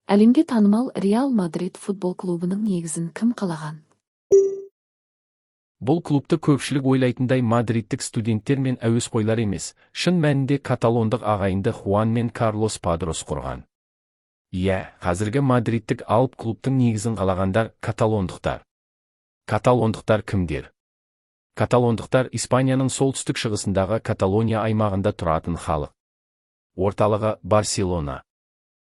Әлемге танымал Реал Мадрид футбол клубының негізін кім қалаған? Бұл клубты көпшілік ойлайтындай мадридтік студенттер мен әуесқойлар емес, шын мәнінде каталондық ағайынды Хуан мен Карлос Падрос құрған. Қазіргі мадридтік алып клубтың негізін қалағандар каталондықтар. Каталондықтар кімдер? Каталондықтар Испанияның солтүстік шығысындағы Каталония аймағында тұратын халық. Орталығы Барселона.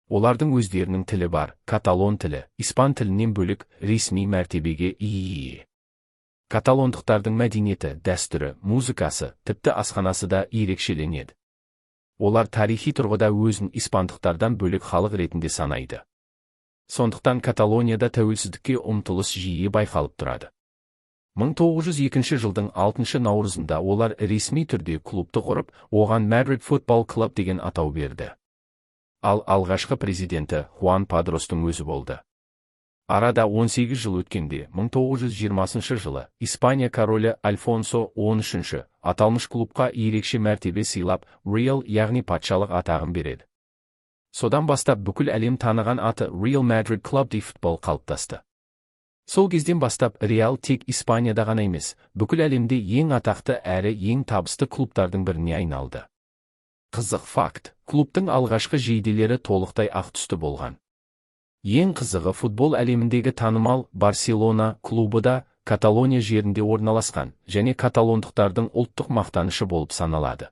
Олардың өздерінің тілі бар, каталон тілі, испан тілінен бөлік ресми мәртебеге ие. Каталондықтардың мәдениеті, дәстүрі, музыкасы, тіпті асханасы да ерекшеленеді. Олар тарихи тұрғыда өзін испандықтардан бөлек халық ретінде санайды. Сондықтан Каталонияда тәуелсіздікке ұмтылыс жиі байқалып тұрады. 1902 жылдың 6 наурызында олар ресми түрде клубты құрып, оған Madrid Football Club деген атау берді. Ал алғашқы президенті Хуан Падростың өзі болды. Арада 18 жыл өткенде, 1920 жылы Испания королі Альфонсо 13 аталмыш клубқа ерекше мәртебе сыйлап, Real, яғни патшалық атағын береді. Содан бастап бүкіл әлем таныған аты Real Madrid Club de Football қалыптасты. Сол кезден бастап Real тек Испанияда ғана емес, бүкіл әлемде ең атақты әрі ең табысты клубтардың біріне айналды. Қызық факт, клубтың алғашқы жейделері толықтай ақ түсті болған. Ең қызығы футбол әлеміндегі танымал Барселона клубы да Каталония жерінде орналасқан және каталондықтардың ұлттық мақтанышы болып саналады.